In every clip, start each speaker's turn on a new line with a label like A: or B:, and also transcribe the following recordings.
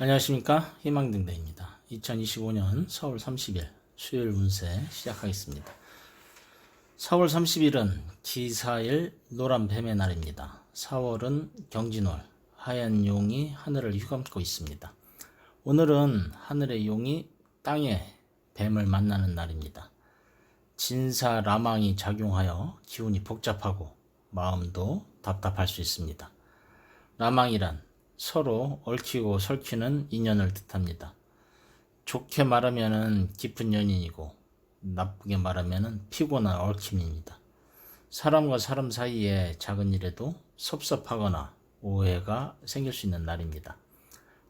A: 안녕하십니까, 희망등대입니다. 2025년 4월 30일 수요일 운세 시작하겠습니다. 4월 30일은 기사일 노란 뱀의 날입니다. 4월은 경진월, 하얀 용이 하늘을 휘감고 있습니다. 오늘은 하늘의 용이 땅의 뱀을 만나는 날입니다. 진사라망이 작용하여 기운이 복잡하고 마음도 답답할 수 있습니다. 라망이란 서로 얽히고 설키는 인연을 뜻합니다. 좋게 말하면 깊은 연인이고 나쁘게 말하면 피곤한 얽힘입니다. 사람과 사람 사이에 작은 일에도 섭섭하거나 오해가 생길 수 있는 날입니다.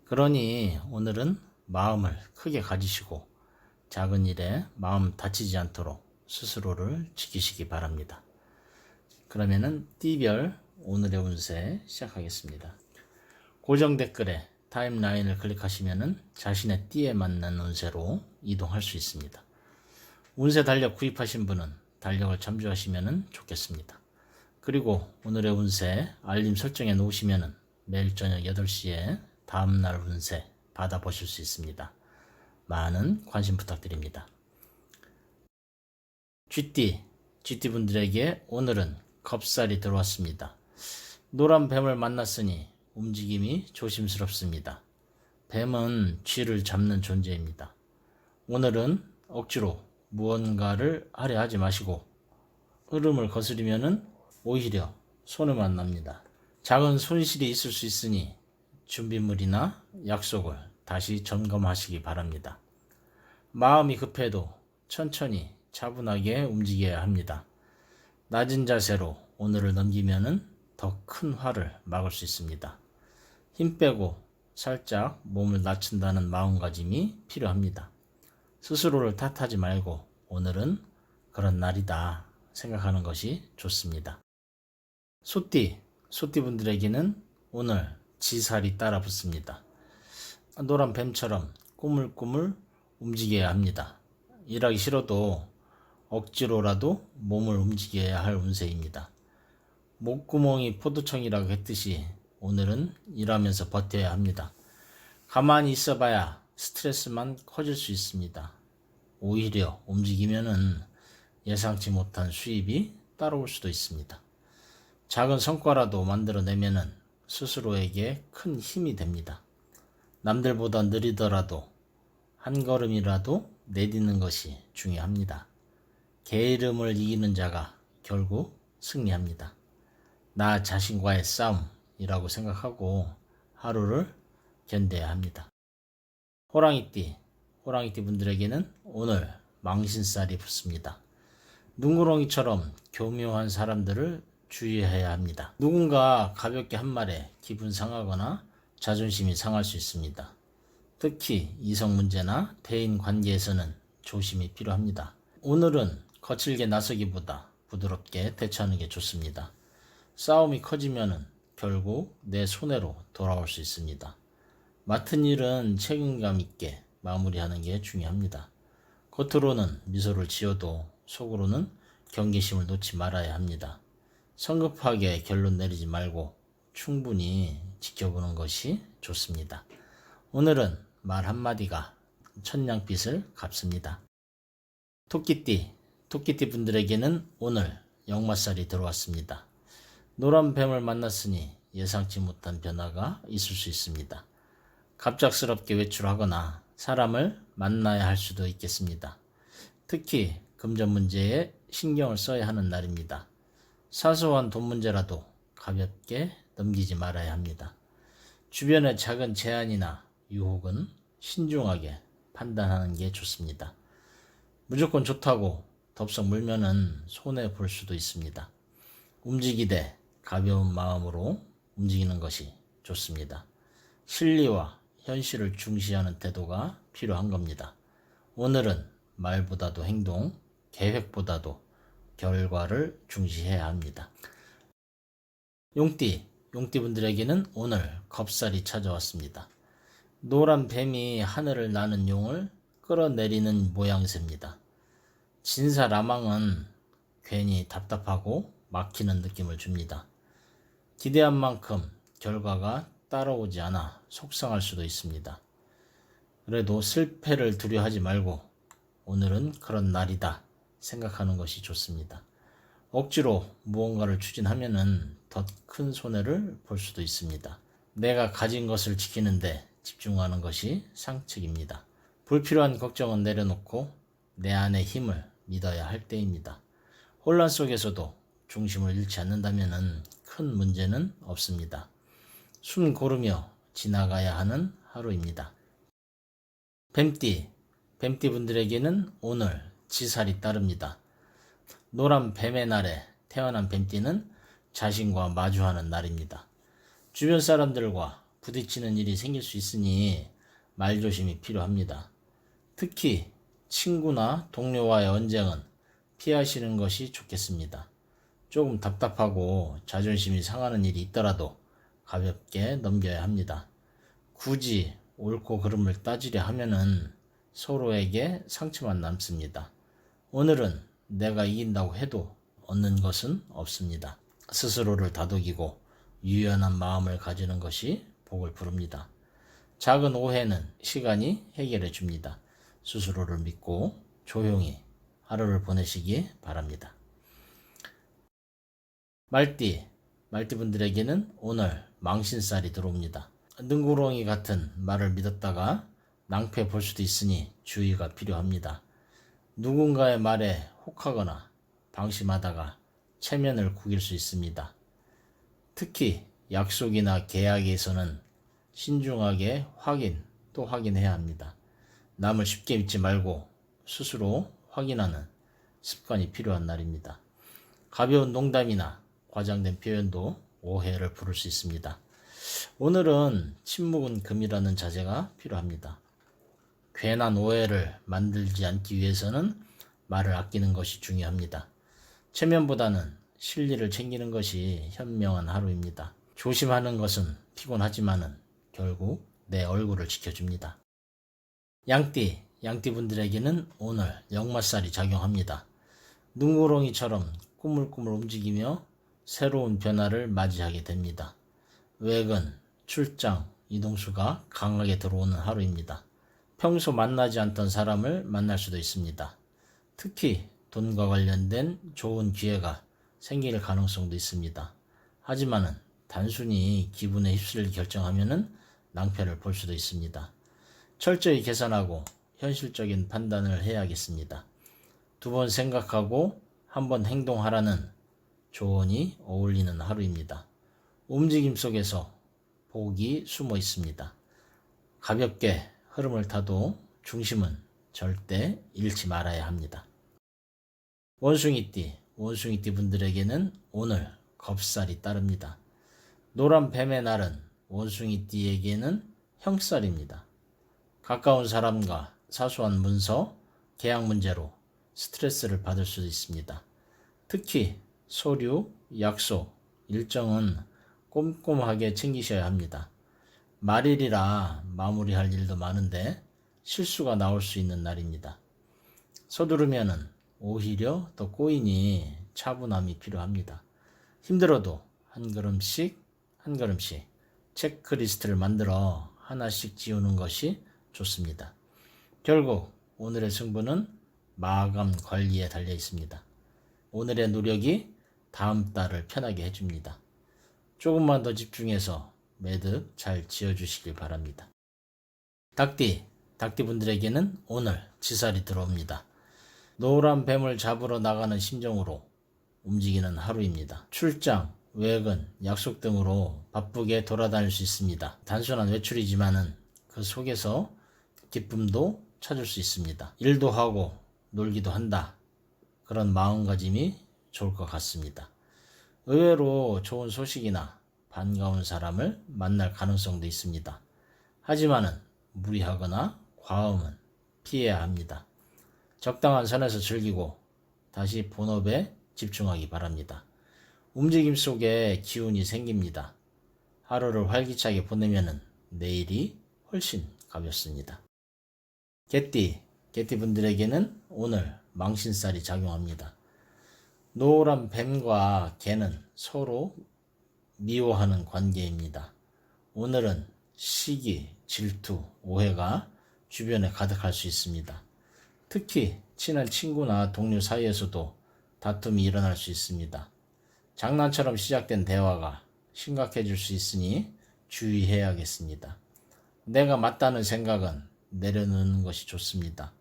A: 그러니 오늘은 마음을 크게 가지시고 작은 일에 마음 다치지 않도록 스스로를 지키시기 바랍니다. 그러면은 띠별 오늘의 운세 시작하겠습니다. 고정 댓글에 타임라인을 클릭하시면 자신의 띠에 맞는 운세로 이동할 수 있습니다. 운세 달력 구입하신 분은 달력을 참조하시면 좋겠습니다. 그리고 오늘의 운세 알림 설정해 놓으시면 매일 저녁 8시에 다음날 운세 받아보실 수 있습니다. 많은 관심 부탁드립니다. 쥐띠분들에게 오늘은 겁살이 들어왔습니다. 노란 뱀을 만났으니 움직임이 조심스럽습니다. 뱀은 쥐를 잡는 존재입니다. 오늘은 억지로 무언가를 하려 하지 마시고 흐름을 거스르면 오히려 손해만 납니다. 작은 손실이 있을 수 있으니 준비물이나 약속을 다시 점검하시기 바랍니다. 마음이 급해도 천천히 차분하게 움직여야 합니다. 낮은 자세로 오늘을 넘기면 더 큰 화를 막을 수 있습니다. 힘 빼고 살짝 몸을 낮춘다는 마음가짐이 필요합니다. 스스로를 탓하지 말고 오늘은 그런 날이다 생각하는 것이 좋습니다. 소띠분들에게는 오늘 지살이 따라 붙습니다. 노란 뱀처럼 꾸물꾸물 움직여야 합니다. 일하기 싫어도 억지로라도 몸을 움직여야 할 운세입니다. 목구멍이 포도청이라고 했듯이 오늘은 일하면서 버텨야 합니다. 가만히 있어봐야 스트레스만 커질 수 있습니다. 오히려 움직이면은 예상치 못한 수입이 따라올 수도 있습니다. 작은 성과라도 만들어내면은 스스로에게 큰 힘이 됩니다. 남들보다 느리더라도 한 걸음이라도 내딛는 것이 중요합니다. 게으름을 이기는 자가 결국 승리합니다. 나 자신과의 싸움이라고 생각하고 하루를 견뎌야 합니다. 호랑이띠 분들에게는 오늘 망신살이 붙습니다. 눈구렁이처럼 교묘한 사람들을 주의해야 합니다. 누군가 가볍게 한 말에 기분 상하거나 자존심이 상할 수 있습니다. 특히 이성 문제나 대인 관계에서는 조심이 필요합니다. 오늘은 거칠게 나서기보다 부드럽게 대처하는 게 좋습니다. 싸움이 커지면 결국 내 손해로 돌아올 수 있습니다. 맡은 일은 책임감 있게 마무리하는 게 중요합니다. 겉으로는 미소를 지어도 속으로는 경계심을 놓지 말아야 합니다. 성급하게 결론 내리지 말고 충분히 지켜보는 것이 좋습니다. 오늘은 말 한마디가 천냥빚을 갚습니다. 토끼띠 분들에게는 오늘 역마살이 들어왔습니다. 노란 뱀을 만났으니 예상치 못한 변화가 있을 수 있습니다. 갑작스럽게 외출하거나 사람을 만나야 할 수도 있겠습니다. 특히 금전 문제에 신경을 써야 하는 날입니다. 사소한 돈 문제라도 가볍게 넘기지 말아야 합니다. 주변의 작은 제한이나 유혹은 신중하게 판단하는 게 좋습니다. 무조건 좋다고 덥석 물면은 손해 볼 수도 있습니다. 움직이되 가벼운 마음으로 움직이는 것이 좋습니다. 실리와 현실을 중시하는 태도가 필요한 겁니다. 오늘은 말보다도 행동, 계획보다도 결과를 중시해야 합니다. 용띠분들에게는 오늘 겁살이 찾아왔습니다. 노란 뱀이 하늘을 나는 용을 끌어내리는 모양새입니다. 진사라망은 괜히 답답하고 막히는 느낌을 줍니다. 기대한 만큼 결과가 따라오지 않아 속상할 수도 있습니다. 그래도 실패를 두려워하지 말고 오늘은 그런 날이다 생각하는 것이 좋습니다. 억지로 무언가를 추진하면은 더 큰 손해를 볼 수도 있습니다. 내가 가진 것을 지키는데 집중하는 것이 상책입니다. 불필요한 걱정은 내려놓고 내 안의 힘을 믿어야 할 때입니다. 혼란 속에서도 중심을 잃지 않는다면 큰 문제는 없습니다. 숨 고르며 지나가야 하는 하루입니다. 뱀띠 분들에게는 오늘 지살이 따릅니다. 노란 뱀의 날에 태어난 뱀띠는 자신과 마주하는 날입니다. 주변 사람들과 부딪히는 일이 생길 수 있으니 말조심이 필요합니다. 특히 친구나 동료와의 언쟁은 피하시는 것이 좋겠습니다. 조금 답답하고 자존심이 상하는 일이 있더라도 가볍게 넘겨야 합니다. 굳이 옳고 그름을 따지려 하면은 서로에게 상처만 남습니다. 오늘은 내가 이긴다고 해도 얻는 것은 없습니다. 스스로를 다독이고 유연한 마음을 가지는 것이 복을 부릅니다. 작은 오해는 시간이 해결해 줍니다. 스스로를 믿고 조용히 하루를 보내시기 바랍니다. 말띠 분들에게는 오늘 망신살이 들어옵니다. 능구렁이 같은 말을 믿었다가 낭패 볼 수도 있으니 주의가 필요합니다. 누군가의 말에 혹하거나 방심하다가 체면을 구길 수 있습니다. 특히 약속이나 계약에서는 신중하게 확인해야 합니다. 남을 쉽게 믿지 말고 스스로 확인하는 습관이 필요한 날입니다. 가벼운 농담이나 과장된 표현도 오해를 부를 수 있습니다. 오늘은 침묵은 금이라는 자세가 필요합니다. 괜한 오해를 만들지 않기 위해서는 말을 아끼는 것이 중요합니다. 체면보다는 실리를 챙기는 것이 현명한 하루입니다. 조심하는 것은 피곤하지만은 결국 내 얼굴을 지켜줍니다. 양띠 분들에게는 오늘 역마살이 작용합니다. 눈구렁이처럼 꾸물꾸물 움직이며 새로운 변화를 맞이하게 됩니다. 외근, 출장, 이동수가 강하게 들어오는 하루입니다. 평소 만나지 않던 사람을 만날 수도 있습니다. 특히 돈과 관련된 좋은 기회가 생길 가능성도 있습니다. 하지만은 단순히 기분에 휩쓸릴 결정하면은 낭패를 볼 수도 있습니다. 철저히 계산하고 현실적인 판단을 해야겠습니다. 2번 생각하고 한번 행동하라는 조언이 어울리는 하루입니다. 움직임 속에서 복이 숨어 있습니다. 가볍게 흐름을 타도 중심은 절대 잃지 말아야 합니다. 원숭이띠 분들에게는 오늘 겁살이 따릅니다. 노란 뱀의 날은 원숭이띠에게는 형살입니다. 가까운 사람과 사소한 문서, 계약 문제로 스트레스를 받을 수도 있습니다. 특히 서류, 약속, 일정은 꼼꼼하게 챙기셔야 합니다. 말일이라 마무리할 일도 많은데 실수가 나올 수 있는 날입니다. 서두르면은 오히려 더 꼬이니 차분함이 필요합니다. 힘들어도 한 걸음씩 체크리스트를 만들어 하나씩 지우는 것이 좋습니다. 결국 오늘의 승부는 마감 관리에 달려 있습니다. 오늘의 노력이 다음 달을 편하게 해줍니다. 조금만 더 집중해서 매듭 잘 지어주시길 바랍니다. 닭띠 분들에게는 오늘 지살이 들어옵니다. 노란 뱀을 잡으러 나가는 심정으로 움직이는 하루입니다. 출장, 외근, 약속 등으로 바쁘게 돌아다닐 수 있습니다. 단순한 외출이지만은 그 속에서 기쁨도 찾을 수 있습니다. 일도 하고 놀기도 한다. 그런 마음가짐이 좋을 것 같습니다. 의외로 좋은 소식이나 반가운 사람을 만날 가능성도 있습니다. 하지만은 무리하거나 과음은 피해야 합니다. 적당한 선에서 즐기고 다시 본업에 집중하기 바랍니다. 움직임 속에 기운이 생깁니다. 하루를 활기차게 보내면은 내일이 훨씬 가볍습니다. 개띠 분들에게는 오늘 망신살이 작용합니다. 노란 뱀과 개는 서로 미워하는 관계입니다. 오늘은 시기, 질투, 오해가 주변에 가득할 수 있습니다. 특히 친한 친구나 동료 사이에서도 다툼이 일어날 수 있습니다. 장난처럼 시작된 대화가 심각해질 수 있으니 주의해야겠습니다. 내가 맞다는 생각은 내려놓는 것이 좋습니다.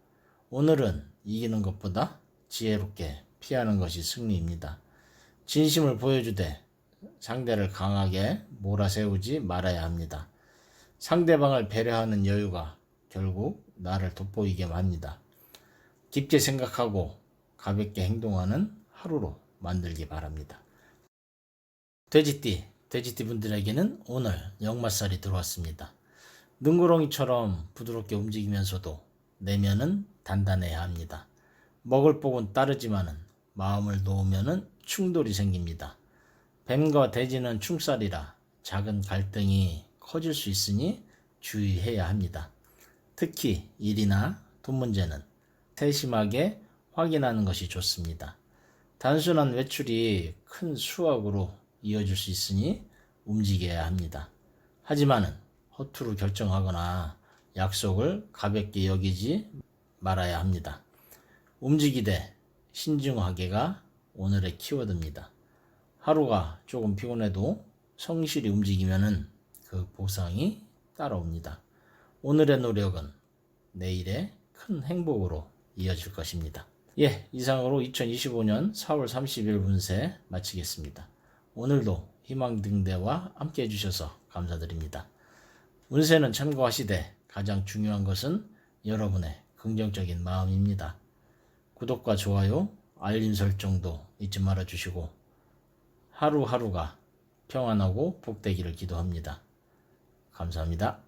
A: 오늘은 이기는 것보다 지혜롭게 피하는 것이 승리입니다. 진심을 보여주되 상대를 강하게 몰아세우지 말아야 합니다. 상대방을 배려하는 여유가 결국 나를 돋보이게 합니다. 깊게 생각하고 가볍게 행동하는 하루로 만들기 바랍니다. 돼지띠 분들에게는 오늘 역마살이 들어왔습니다. 능구렁이처럼 부드럽게 움직이면서도 내면은 단단해야 합니다. 먹을 복은 따르지만은 마음을 놓으면은 충돌이 생깁니다. 뱀과 돼지는 충살이라 작은 갈등이 커질 수 있으니 주의해야 합니다. 특히 일이나 돈 문제는 세심하게 확인하는 것이 좋습니다. 단순한 외출이 큰 수확으로 이어질 수 있으니 움직여야 합니다. 하지만은 허투루 결정하거나 약속을 가볍게 여기지 말아야 합니다. 움직이되 신중하게가 오늘의 키워드입니다. 하루가 조금 피곤해도 성실히 움직이면은 그 보상이 따라옵니다. 오늘의 노력은 내일의 큰 행복으로 이어질 것입니다. 이상으로 2025년 4월 30일 운세 마치겠습니다. 오늘도 희망등대와 함께 해주셔서 감사드립니다. 운세는 참고하시되 가장 중요한 것은 여러분의 긍정적인 마음입니다. 구독과 좋아요, 알림 설정도 잊지 말아주시고 하루하루가 평안하고 복되기를 기도합니다. 감사합니다.